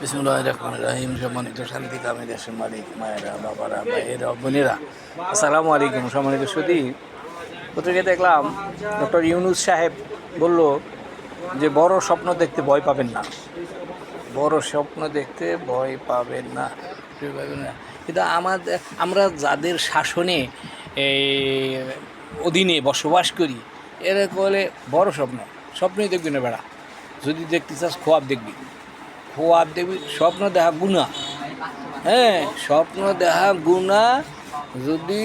বিসমুল্লাহির রহমানির রহিম। সম্মানিত শান্তিকামী দেশের মালিক, মায়েরা, বাবারা, ভাইয়েরা, বোনেরা, আসসালামু আলাইকুম। সম্মানিত সুধী, পত্রিকায় দেখলাম ডক্টর ইউনূস সাহেব বলল যে বড় স্বপ্ন দেখতে ভয় পাবেন না, বড় স্বপ্ন দেখতে ভয় পাবেন না। কিন্তু আমরা যাদের শাসনে এই অধীনে বসবাস করি, এরা বলে বড় স্বপ্নই দেখবি না বেড়া, যদি দেখতে চাস খোয়াব দেখবি, খোয়াব দেখবি, স্বপ্ন দেখা গুণা। হ্যাঁ, স্বপ্ন দেখা গুণা। যদি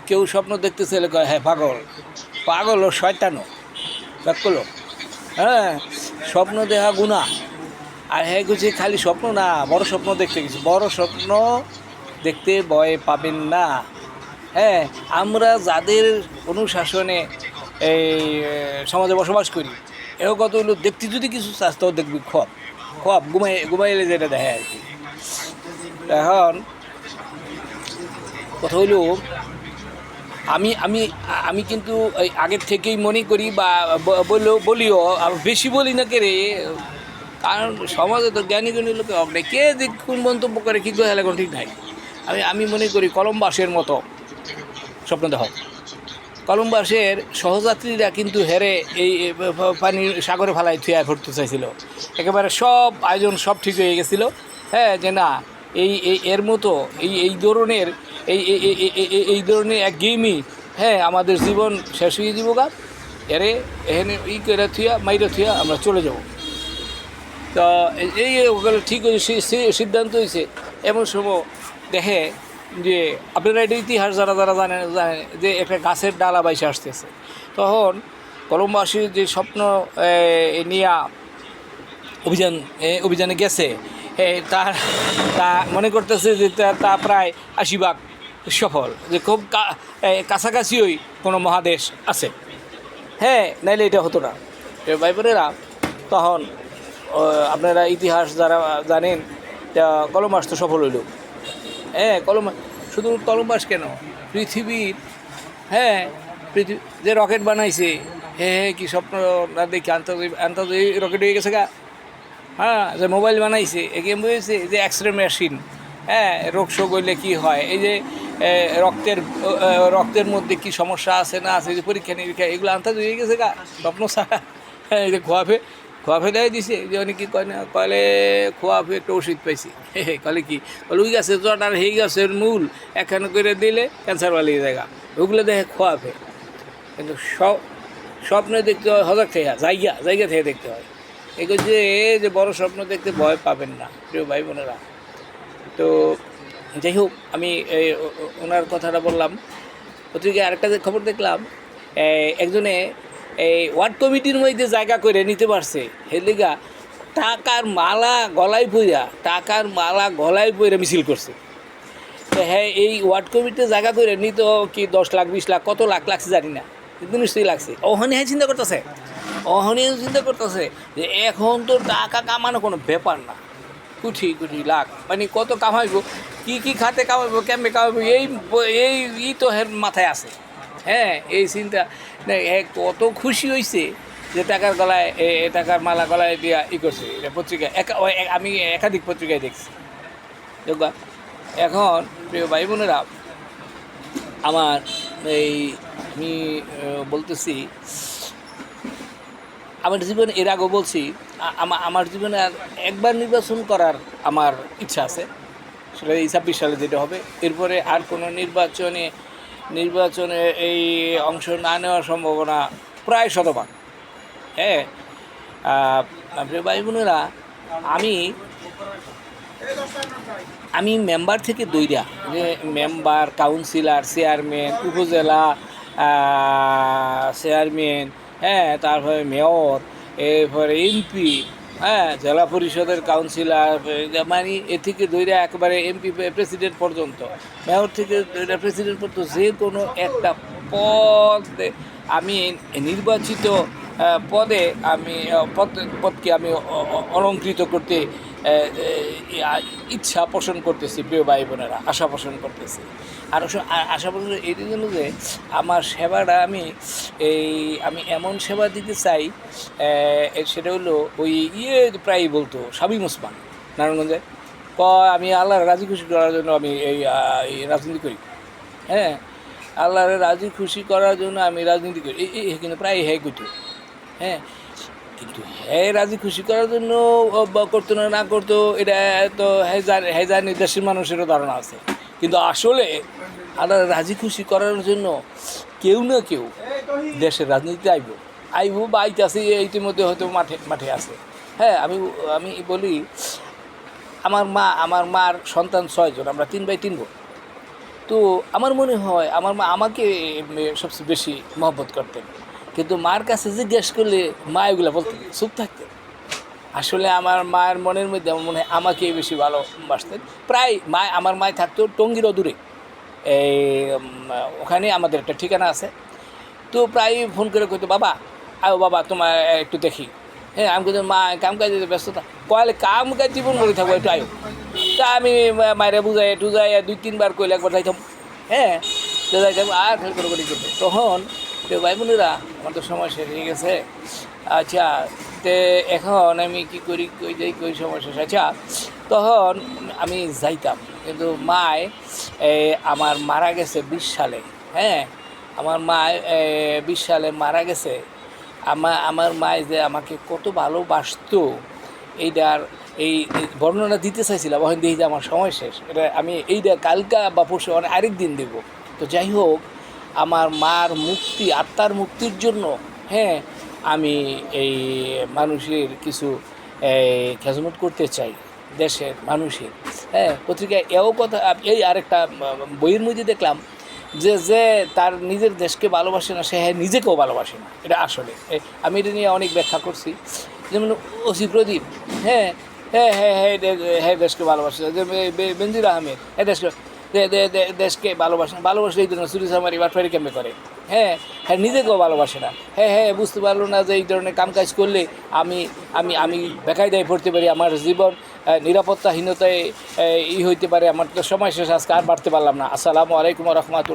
কেউ স্বপ্ন দেখতে চাইলে কয় হ্যাঁ পাগল, পাগল ও শয়তানও ব্যাক করলো। হ্যাঁ, স্বপ্ন দেখা গুণা। আর হ্যাঁ কিছু খালি স্বপ্ন না, বড় স্বপ্ন দেখতে গেছি, বড় স্বপ্ন দেখতে ভয় পাবেন না। হ্যাঁ, আমরা যাদের অনুশাসনে এই সমাজে বসবাস করি, এও কত হইলো দেখতে যদি কিছু স্বাস্থ্য দেখবি খোয়াব, খোয়াব ঘুমাইলে যেটা দেখে আর কি। এখন কথা হইল, আমি আমি আমি কিন্তু এই আগের থেকেই মনে করি বা বলিও, বেশি বলি না কে রে, কারণ সমাজে তো জ্ঞানী জ্ঞানী লোকে হবে না, কে যে কোন মন্তব্য করে কী করে এখন ঠিক নাই। আমি মনে করি কলম্বাসের মতো স্বপ্ন দেখো। কলম্বাসের সহযাত্রীরা কিন্তু হেরে এই পানির সাগরে ফালাই থুয়া করতে চাইছিল, একেবারে সব আয়োজন সব ঠিক হয়ে গেছিল। হ্যাঁ, যে না এর মতো এই ধরনের এই ধরনের এক গেমই, হ্যাঁ, আমাদের জীবন শেষ হয়ে যাব গা, এরে এখানে করে থুয়া মাইরে থুয়া আমরা চলে যাব। তো এই ওগুলো ঠিক হয়েছে, সিদ্ধান্ত হয়েছে। এমন সময় দেখে যে আপনারা এটা ইতিহাস যারা যারা জানেন যে একটা গাছের ডালা বাইসে আসতেছে, তখন কলম্বাসীর যে স্বপ্ন নিয়ে অভিযানে গেছে, তা মনে করতেছে যে তা প্রায় ৮০ ভাগ সফল, যে খুব কাছাকাছিই কোনো মহাদেশ আছে। হ্যাঁ, নাইলে এটা হতো না। ভাই বোনেরা, তখন আপনারা ইতিহাস যারা জানেন, তা কলম্বাস তো সফল হইল। হ্যাঁ, শুধু কলম্বাস কেন, পৃথিবীর, হ্যাঁ, যে রকেট বানাইছে, হ্যাঁ কি স্বপ্ন না দেখি, আন্তর্জাতিক রকেট হয়ে গেছে গা। হ্যাঁ, যে মোবাইল বানাইছে, এগেম হয়েছে, যে এক্স-রে মেশিন, হ্যাঁ, রোগ শোক হইলে কী হয়, এই যে রক্তের মধ্যে কি সমস্যা আছে না আছে, যে পরীক্ষা নিরীক্ষা, এগুলো আন্তর্জাতিক হয়ে গেছে গা স্বপ্ন ছাড়া। হ্যাঁ, এই যে খোয়াফে দেয় দিছে, যে অনেক কী কয় না, কয়লে খোয়াফে একটা ওষুধ পাইছি, কলে কি বলে ওই গাছের জটার এই গাছের মূল একখানে করে দিলে ক্যান্সার বালিয়ে জায়গা, ওগুলো দেখে খোয়াফে। কিন্তু স্বপ্নে দেখতে হয় হজাক থেকে, জায়গা থেকে দেখতে হয়। এগুলো যে বড় স্বপ্ন দেখতে ভয় পাবেন না প্রিয় ভাই বোনেরা। তো যাই হোক, আমি ওনার কথাটা বললাম। পত্রিকায় আরেকটা খবর দেখলাম, একজনে এই ওয়ার্ড কমিটির মধ্যে জায়গা করে নিতে পারছে, হেলিগা টাকার মালা গলায় পইরা মিছিল করছে। তো হ্যাঁ, এই ওয়ার্ড কমিটিতে জায়গা করে নিত কি 10 লাখ 20 লাখ কত লাখ লাগছে জানি না, কিন্তু নিশ্চয়ই লাগছে। ওখানে চিন্তা করতেছে যে এখন তো টাকা কামানো কোনো ব্যাপার না, কোটি লাখ মানে কত কামাইবো, কি খাতে কামাইবো, কেমনে কামাইবো, এই তো হের মাথায় আছে। হ্যাঁ, এই চিন্তা কত খুশি হয়েছে যে টাকার মালা গলায় দিয়া করছে। এটা পত্রিকায় আমি একাধিক পত্রিকায় দেখছি। এখন প্রিয় ভাই বোনেরা, আমি বলতেছি, আমার জীবনে এর আগেও বলছি, আমার জীবনে আর একবার নির্বাচন করার আমার ইচ্ছা আছে, সেটা এই 26 সালে যেটা হবে। এরপরে আর কোনো নির্বাচনে এই অংশ না নেওয়ার সম্ভাবনা প্রায় 100%। হ্যাঁ, ভাই বোনেরা, আমি মেম্বার থেকে দইরা, যে মেম্বার, কাউন্সিলর, চেয়ারম্যান, উপজেলা চেয়ারম্যান, হ্যাঁ, তারপরে মেয়র, এরপরে এমপি, হ্যাঁ, জেলা পরিষদের কাউন্সিলর, মানে এ থেকে ধরে একেবারে এমপি প্রেসিডেন্ট পর্যন্ত, মেয়র থেকে প্রেসিডেন্ট পর্যন্ত যে কোনো একটা পদে আমি নির্বাচিত পদকে আমি অলঙ্কৃত করতে ইচ্ছা পোষণ করতেছি, প্রিয় ভাই বোনেরা, আশা পোষণ করতেছি। আর আশা পোষণ এই জন্য যে আমার সেবাটা আমি এমন সেবা দিতে চাই, সেটা হলো ওই প্রায়ই বলতো শামীম ওসমান নারায়ণগঞ্জে, আমি আল্লাহর রাজি খুশি করার জন্য আমি এই রাজনীতি করি। হ্যাঁ, আল্লাহর রাজি খুশি করার জন্য আমি রাজনীতি করি, কিন্তু প্রায় হ্যাঁ করতো। হ্যাঁ, কিন্তু হ্যাঁ রাজি খুশি করার জন্য করতো না করতো, এটা তো হ্যাঁ জানি দেশের মানুষেরও ধারণা আছে। কিন্তু আসলে আল্লাহ রাজি খুশি করার জন্য কেউ না কেউ দেশের রাজনীতিতে আইব বা আইতে ইতিমধ্যে হয়তো মাঠে আছে। হ্যাঁ, আমি বলি, আমার মার সন্তান 6 জন, আমরা 3 ভাই 3 বোন। তো আমার মনে হয় আমার মা আমাকে সবচেয়ে বেশি মহব্বত করতেন, কিন্তু মার কাছে জিজ্ঞেস করলে মা এগুলো বলতেন, চুপ থাকতেন। আসলে আমার মায়ের মনের মধ্যে আমার মনে হয় আমাকেই বেশি ভালোবাসতেন। প্রায় আমার মায় থাকতো টঙ্গীর অদূরে, এই ওখানে আমাদের একটা ঠিকানা আছে। তো প্রায় ফোন করে কইতো, বাবা আও বাবা তোমার একটু দেখি। হ্যাঁ, আমি কিন্তু মা কাম কাজে ব্যস্ততা, কয়লে কাম কাজ জীবন করে থাকবো, একটু আয়ো। তা আমি মায়েরা বুঝাই টুজাই 2-3 বার কইলে একবার যাইতাম। হ্যাঁ, তো যাইতাম আর খেল করে করতো। তখন ভাই বোনেরা, আমার তো সময় শেষ হয়ে গেছে। আচ্ছা, তে এখন আমি কী করি, কই সময় শেষ। আচ্ছা, তখন আমি যাইতাম, কিন্তু মায় আমার মারা গেছে 20 সালে। হ্যাঁ, আমার মা 20 সালে মারা গেছে। আমার মায় যে আমাকে কত ভালোবাসতো, এইটার এই বর্ণনা দিতে চাইছিলাম, এখন দেখি যে আমার সময় শেষ। এটা আমি এইটা কালকা বা পরশু আরেক দিন দেব। তো যাই হোক, আমার মার মুক্তি, আত্মার মুক্তির জন্য, হ্যাঁ, আমি এই মানুষের কিছু খেজমত করতে চাই, দেশের মানুষের। হ্যাঁ, পত্রিকায় এও কথা, এই আরেকটা বইয়ের মধ্যে দেখলাম যে তার নিজের দেশকে ভালোবাসে না, সে নিজেকেও ভালোবাসে না। এটা আসলে আমি এটা নিয়ে অনেক ব্যাখ্যা করছি। যেমন ওসি প্রদীপ, হ্যাঁ হ্যাঁ হ্যাঁ হ্যাঁ হ্যাঁ দেশকে ভালোবাসে, যে বেনজির আহমেদ দেশকে ভালোবাসলে এই ধরনের চুরি চামারি বাটফারি কেমনে করে। হ্যাঁ হ্যাঁ, নিজেকেও ভালোবাসে না। হ্যাঁ, বুঝতে পারলো না যে এই ধরনের কাজ করলে আমি আমি আমি বেকায়দায় পড়তে পারি, আমার জীবন নিরাপত্তাহীনতায় হইতে পারে। আমার তো সময় শেষ, আজকে আর বাড়তে পারলাম না। আসসালামু আলাইকুম ওয়া রাহমাতুল্লাহ।